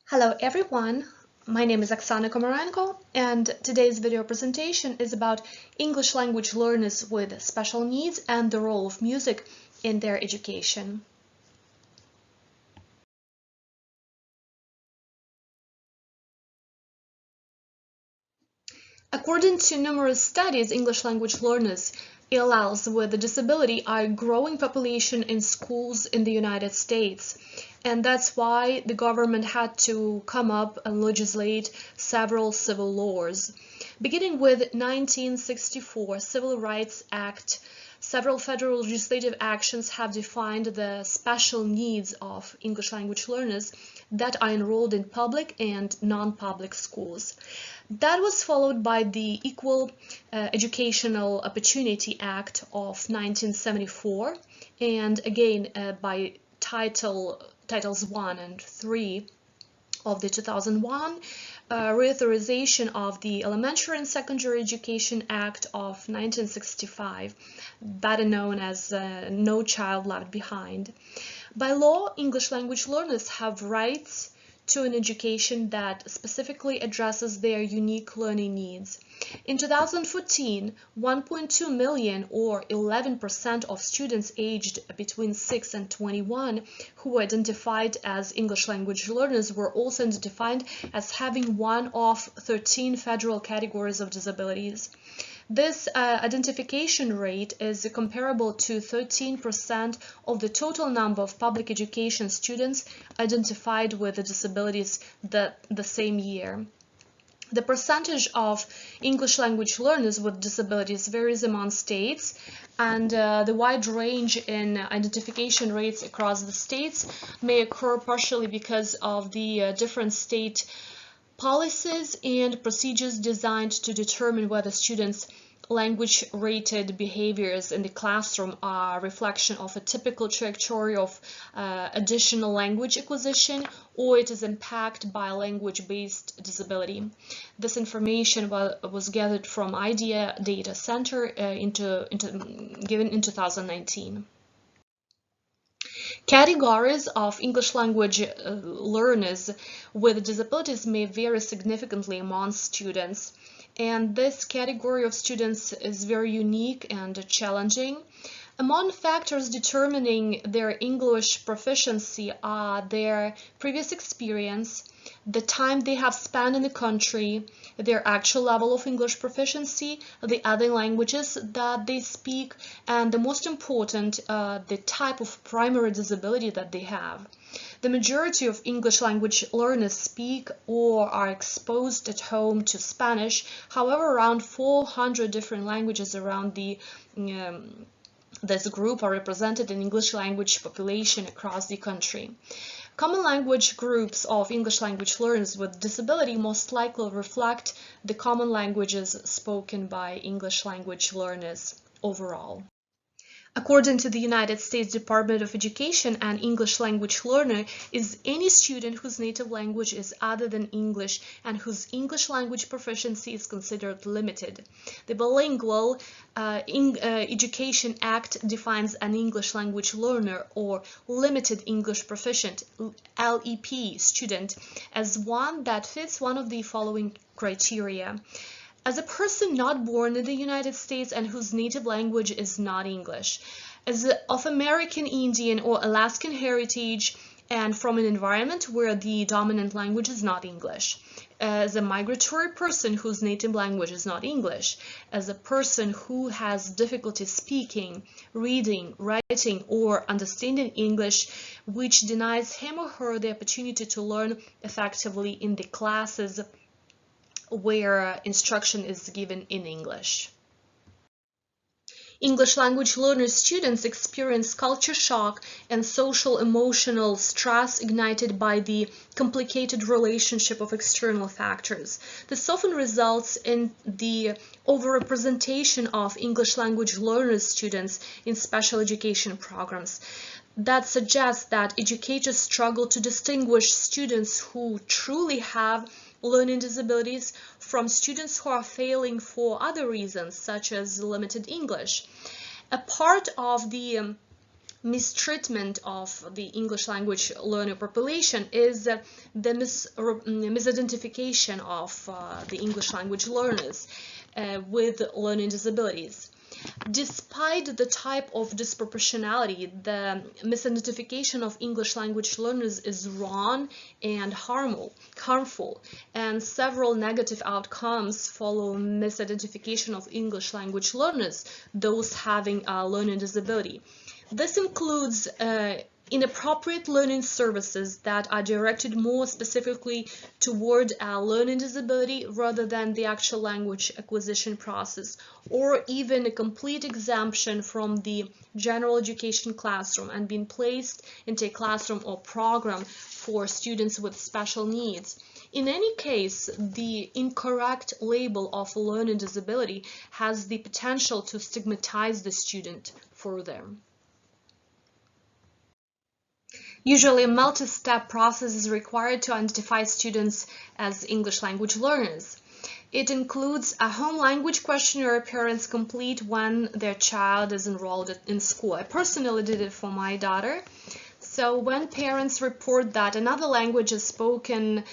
Hello everyone, my name is Oksana Komarenko and today's video presentation is about English language learners with special needs and the role of music in their education. According to numerous studies, English language learners, ELLs with a disability, are a growing population in schools in the United States. And that's why the government had to come up and legislate several civil laws. Beginning with 1964 Civil Rights Act, several federal legislative actions have defined the special needs of English language learners that are enrolled in public and non-public schools. That was followed by the Equal Educational Opportunity Act of 1974 and again by Titles 1 and 3 of the 2001 reauthorization of the Elementary and Secondary Education Act of 1965, better known as No Child Left Behind. By law, English language learners have rights to an education that specifically addresses their unique learning needs. In 2014, 1.2 million or 11% of students aged between 6 and 21 who were identified as English language learners were also identified as having one of 13 federal categories of disabilities. This identification rate is comparable to 13% of the total number of public education students identified with disabilities the same year. The percentage of English language learners with disabilities varies among states, and the wide range in identification rates across the states may occur partially because of the different state policies and procedures designed to determine whether students' language-rated behaviors in the classroom are a reflection of a typical trajectory of additional language acquisition, or it is impacted by a language-based disability. This information was gathered from IDEA Data Center given in 2019. Categories of English language learners with disabilities may vary significantly among students, and this category of students is very unique and challenging. Among factors determining their English proficiency are their previous experience, the time they have spent in the country, their actual level of English proficiency, the other languages that they speak, and the most important, the type of primary disability that they have. The majority of English language learners speak or are exposed at home to Spanish. However, around 400 different languages around this group are represented in English language population across the country. Common language groups of English language learners with disability most likely reflect the common languages spoken by English language learners overall. According to the United States Department of Education, an English language learner is any student whose native language is other than English and whose English language proficiency is considered limited. The Bilingual Education Act defines an English language learner or limited English proficient LEP student as one that fits one of the following criteria. As a person not born in the United States and whose native language is not English, as of American Indian or Alaskan heritage and from an environment where the dominant language is not English, as a migratory person whose native language is not English, as a person who has difficulty speaking, reading, writing, or understanding English, which denies him or her the opportunity to learn effectively in the classes where instruction is given in English. English language learner students experience culture shock and social emotional stress ignited by the complicated relationship of external factors. This often results in the overrepresentation of English language learner students in special education programs. That suggests that educators struggle to distinguish students who truly have learning disabilities from students who are failing for other reasons, such as limited English. A part of the mistreatment of the English language learner population is the misidentification of the English language learners with learning disabilities. Despite the type of disproportionality, the misidentification of English language learners is wrong and harmful, and several negative outcomes follow misidentification of English language learners, those having a learning disability. This includes inappropriate learning services that are directed more specifically toward a learning disability rather than the actual language acquisition process, or even a complete exemption from the general education classroom and being placed into a classroom or program for students with special needs. In any case, the incorrect label of learning disability has the potential to stigmatize the student further. Usually, a multi-step process is required to identify students as English language learners. It includes a home language questionnaire parents complete when their child is enrolled in school. I personally did it for my daughter. So when parents report that another language is spoken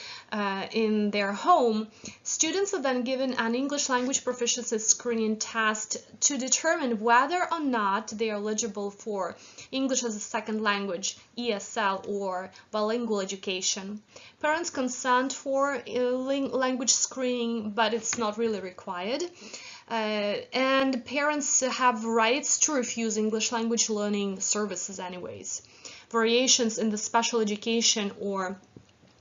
in their home, students are then given an English language proficiency screening test to determine whether or not they are eligible for English as a second language, ESL, or bilingual education. Parents consent for language screening, but it's not really required. And parents have rights to refuse English language learning services anyways. Variations in the special education or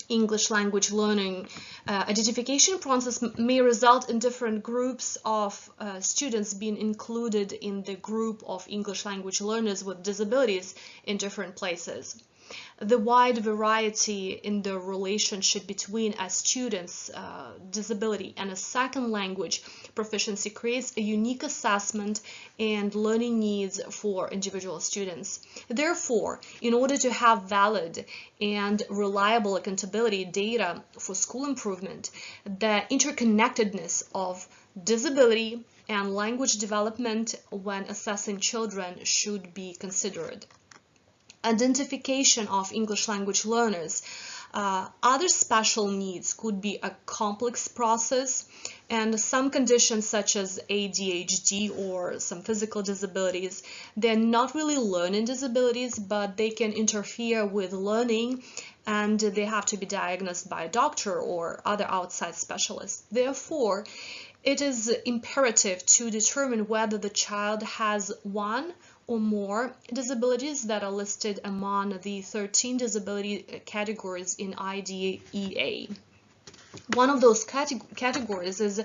English language learning identification process may result in different groups of students being included in the group of English language learners with disabilities in different places. The wide variety in the relationship between a student's disability and a second language proficiency creates a unique assessment and learning needs for individual students. Therefore, in order to have valid and reliable accountability data for school improvement, the interconnectedness of disability and language development when assessing children should be considered. Identification of English language learners. Other special needs could be a complex process, and some conditions such as ADHD or some physical disabilities, they're not really learning disabilities, but they can interfere with learning and they have to be diagnosed by a doctor or other outside specialists. Therefore, it is imperative to determine whether the child has one or more disabilities that are listed among the 13 disability categories in IDEA. One of those categories is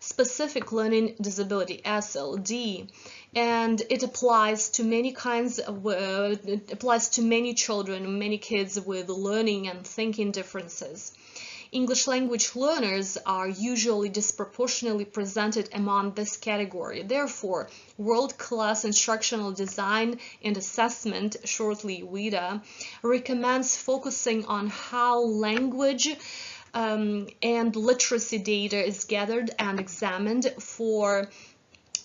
specific learning disability, SLD, and it applies to many children, many kids with learning and thinking differences. English language learners are usually disproportionately presented among this category. Therefore, world-class instructional design and assessment, shortly WIDA, recommends focusing on how language and literacy data is gathered and examined for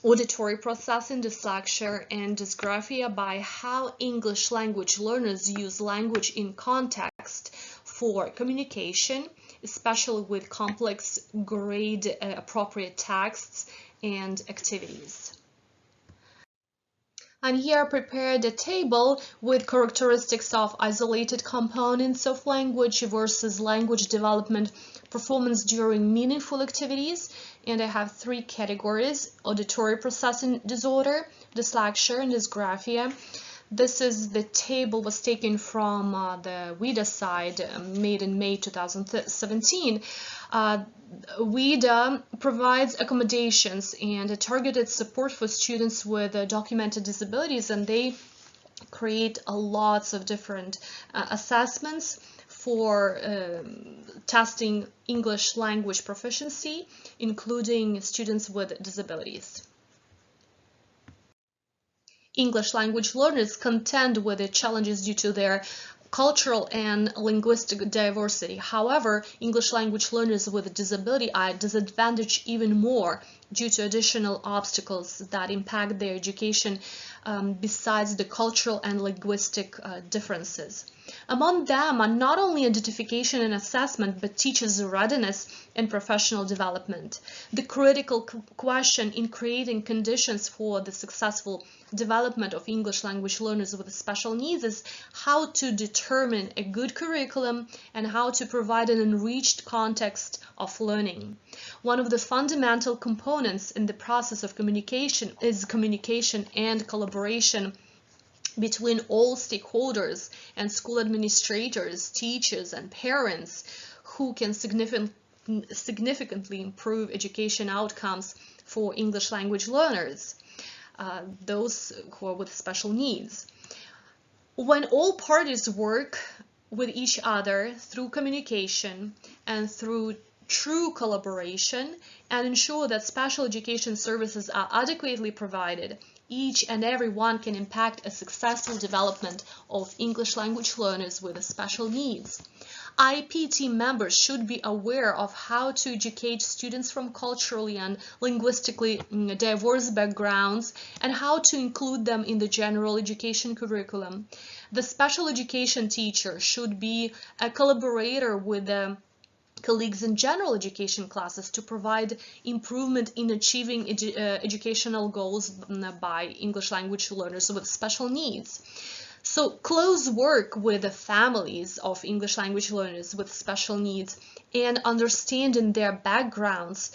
auditory processing, dyslexia, and dysgraphia by how English language learners use language in context for communication, especially with complex grade-appropriate texts and activities. And here I prepared a table with characteristics of isolated components of language versus language development performance during meaningful activities. And I have three categories: auditory processing disorder, dyslexia, and dysgraphia. This is the table was taken from the WIDA site, made in May 2017. WIDA provides accommodations and targeted support for students with documented disabilities, and they create lots of different assessments for testing English language proficiency, including students with disabilities. English language learners contend with the challenges due to their cultural and linguistic diversity. However, English language learners with a disability are disadvantaged even more due to additional obstacles that impact their education besides the cultural and linguistic differences. Among them are not only identification and assessment, but teachers' readiness and professional development. The critical question in creating conditions for the successful development of English language learners with special needs is how to determine a good curriculum and how to provide an enriched context of learning. One of the fundamental components in the process of communication is communication and collaboration between all stakeholders and school administrators, teachers, and parents who can significantly improve education outcomes for English language learners, those who are with special needs. When all parties work with each other through communication and through true collaboration and ensure that special education services are adequately provided, each and every one can impact a successful development of English language learners with special needs. IEP team members should be aware of how to educate students from culturally and linguistically diverse backgrounds and how to include them in the general education curriculum. The special education teacher should be a collaborator with the colleagues in general education classes to provide improvement in achieving educational goals by English language learners with special needs. So close work with the families of English language learners with special needs and understanding their backgrounds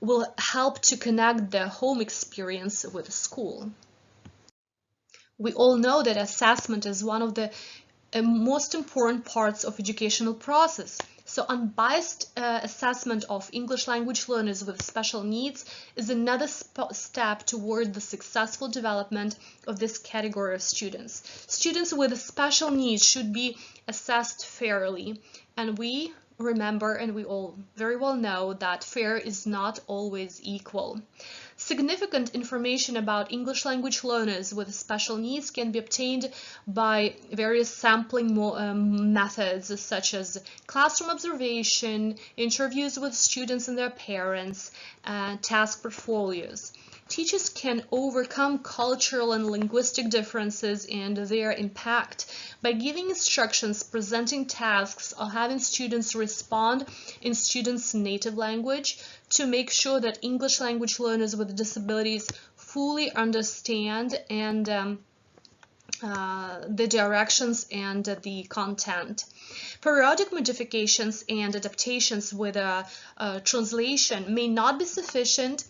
will help to connect their home experience with school. We all know that assessment is one of the most important parts of educational process. So unbiased assessment of English language learners with special needs is another step toward the successful development of this category of students. Students with special needs should be assessed fairly, and we remember and we all very well know that fair is not always equal. Significant information about English language learners with special needs can be obtained by various sampling methods such as classroom observation, interviews with students and their parents, task portfolios. Teachers can overcome cultural and linguistic differences and their impact by giving instructions, presenting tasks, or having students respond in students' native language to make sure that English language learners with disabilities fully understand and the directions and the content. Periodic modifications and adaptations with a translation may not be sufficient.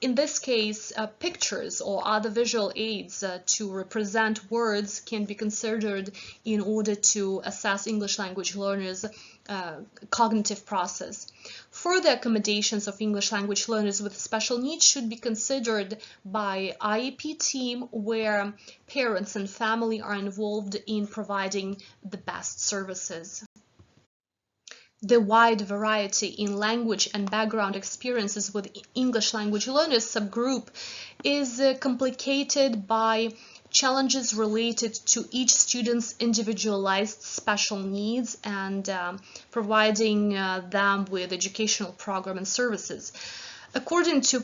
In this case, pictures or other visual aids to represent words can be considered in order to assess English language learners' cognitive process. Further accommodations of English language learners with special needs should be considered by IEP team where parents and family are involved in providing the best services. The wide variety in language and background experiences with English language learners subgroup is complicated by challenges related to each student's individualized special needs and providing them with educational program and services. According to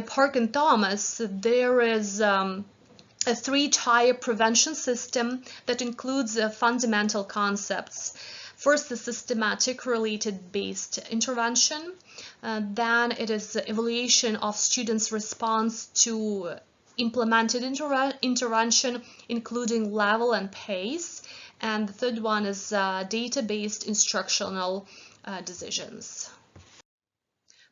Park and Thomas, there is a three-tier prevention system that includes fundamental concepts. First, the systematic related based intervention. Then it is evaluation of students' response to implemented intervention, including level and pace. And the third one is data-based instructional decisions.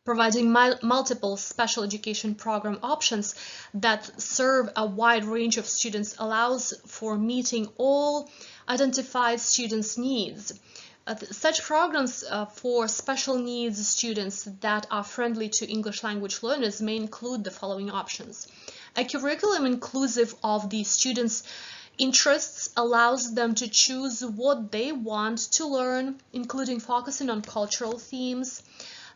Providing multiple special education program options that serve a wide range of students allows for meeting all identified students' needs. Such programs for special needs students that are friendly to English language learners may include the following options. A curriculum inclusive of the students' interests allows them to choose what they want to learn, including focusing on cultural themes.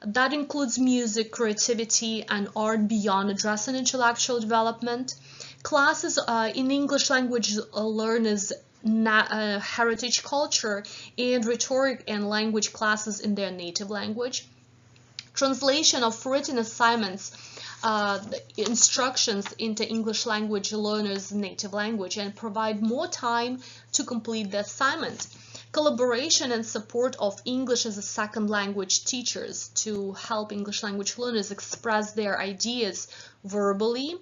That includes music, creativity, and art beyond addressing intellectual development. Classes in English language learners heritage, culture, and rhetoric and language classes in their native language. Translation of written assignments, instructions into English language learners' native language and provide more time to complete the assignment. Collaboration and support of English as a second language teachers to help English language learners express their ideas verbally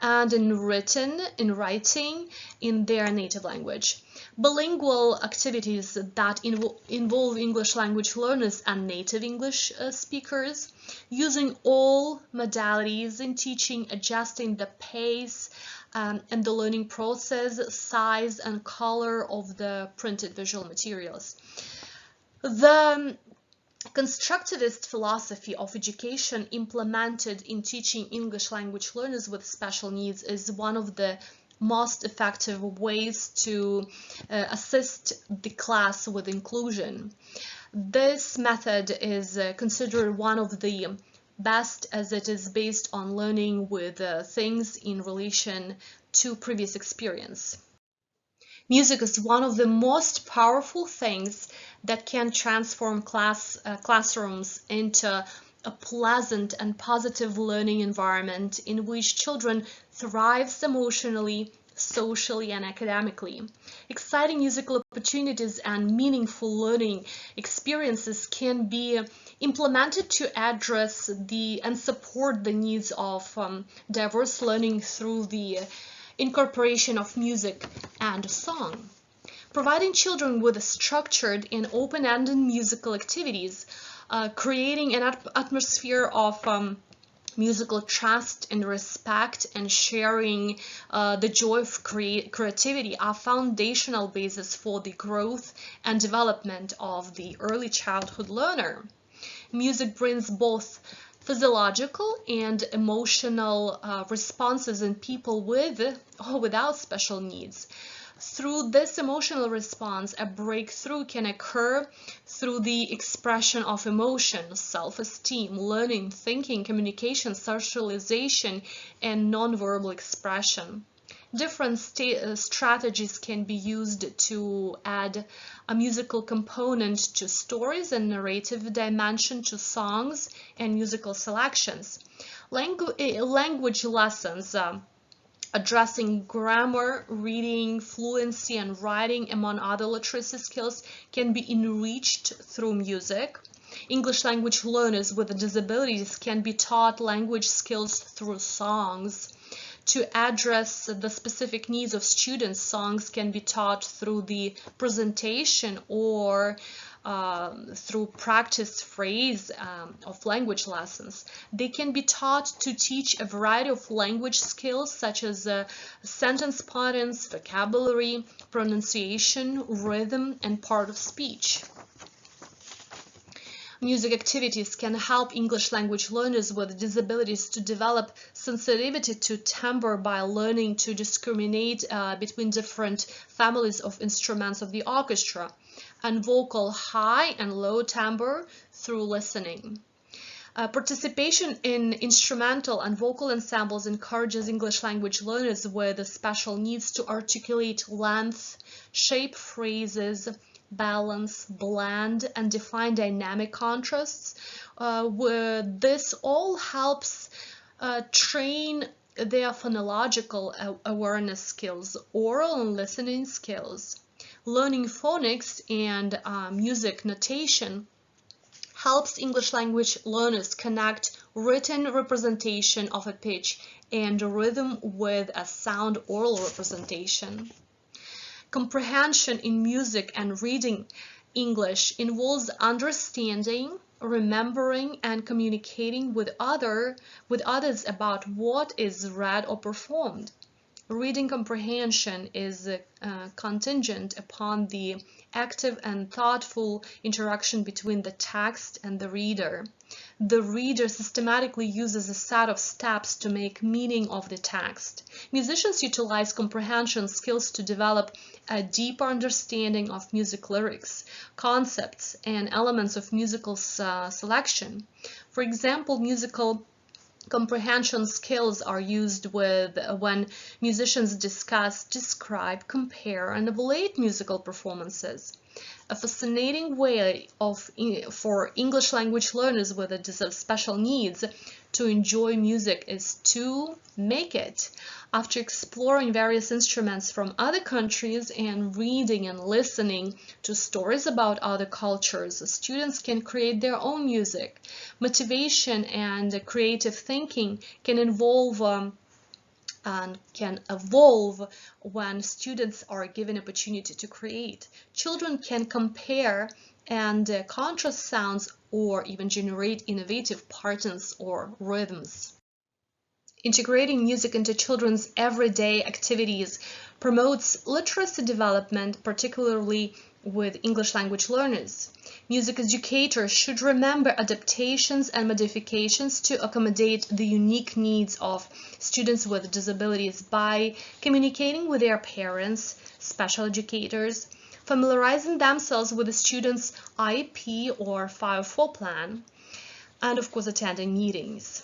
and in writing in their native language. Bilingual activities that involve English language learners and native English speakers, using all modalities in teaching, adjusting the pace and the learning process, size and color of the printed visual materials. The constructivist philosophy of education implemented in teaching English language learners with special needs is one of the most effective ways to assist the class with inclusion. This method is considered one of the best as it is based on learning with things in relation to previous experience. Music is one of the most powerful things that can transform classrooms into a pleasant and positive learning environment in which children thrive emotionally, socially, and academically. Exciting musical opportunities and meaningful learning experiences can be implemented to address and support the needs of diverse learning through the incorporation of music and song. Providing children with structured and open-ended musical activities, creating an atmosphere of musical trust and respect and sharing the joy of creativity are foundational basis for the growth and development of the early childhood learner. Music brings both physiological and emotional responses in people with or without special needs. Through this emotional response, a breakthrough can occur through the expression of emotion, self-esteem, learning, thinking, communication, socialization, and nonverbal expression. Different strategies can be used to add a musical component to stories and narrative dimension to songs and musical selections. Language lessons addressing grammar, reading, fluency, and writing, among other literacy skills, can be enriched through music. English language learners with disabilities can be taught language skills through songs. To address the specific needs of students, songs can be taught through the presentation or through practice phrase of language lessons. They can be taught to teach a variety of language skills such as sentence patterns, vocabulary, pronunciation, rhythm, and part of speech. Music activities can help English language learners with disabilities to develop sensitivity to timbre by learning to discriminate between different families of instruments of the orchestra and vocal high and low timbre through listening. Participation in instrumental and vocal ensembles encourages English language learners with special needs to articulate length, shape phrases, balance, blend, and define dynamic contrasts. Where this all helps train their phonological awareness skills, oral and listening skills. Learning phonics and music notation helps English language learners connect written representation of a pitch and rhythm with a sound oral representation. Comprehension in music and reading English involves understanding, remembering, and communicating with others about what is read or performed. Reading comprehension is contingent upon the active and thoughtful interaction between the text and the reader. The reader systematically uses a set of steps to make meaning of the text. Musicians utilize comprehension skills to develop a deeper understanding of music lyrics, concepts, and elements of musical selection. For example, musical Comprehension skills are used when musicians discuss, describe, compare, and evaluate musical performances. A fascinating way for English language learners with special needs to enjoy music is to make it. After exploring various instruments from other countries and reading and listening to stories about other cultures, students can create their own music. Motivation and creative thinking can evolve when students are given opportunity to create. Children can compare and contrast sounds or even generate innovative patterns or rhythms. Integrating music into children's everyday activities promotes literacy development, particularly with English language learners. Music educators should remember adaptations and modifications to accommodate the unique needs of students with disabilities by communicating with their parents, special educators, familiarizing themselves with the student's IEP or 504 plan, and of course attending meetings.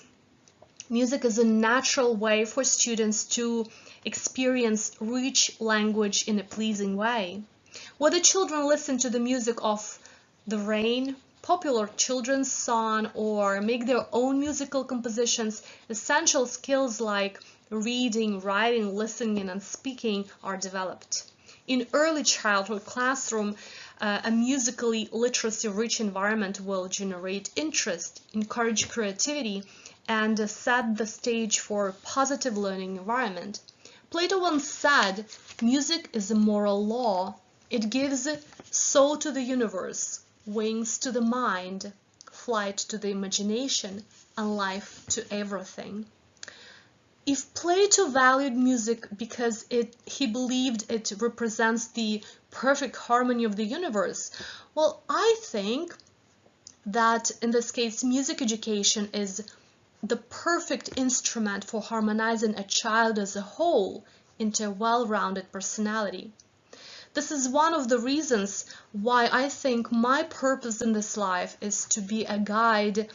Music is a natural way for students to experience rich language in a pleasing way. Whether children listen to the music of the rain, popular children's song, or make their own musical compositions, essential skills like reading, writing, listening, and speaking are developed. In early childhood classroom, a musically literacy-rich environment will generate interest, encourage creativity, and set the stage for a positive learning environment. Plato once said, "Music is a moral law. It gives soul to the universe, wings to the mind, flight to the imagination, and life to everything." If Plato valued music because he believed it represents the perfect harmony of the universe, well, I think that in this case, music education is the perfect instrument for harmonizing a child as a whole into a well-rounded personality. This is one of the reasons why I think my purpose in this life is to be a guide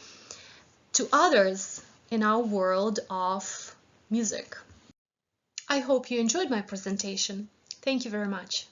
to others in our world of music. I hope you enjoyed my presentation. Thank you very much.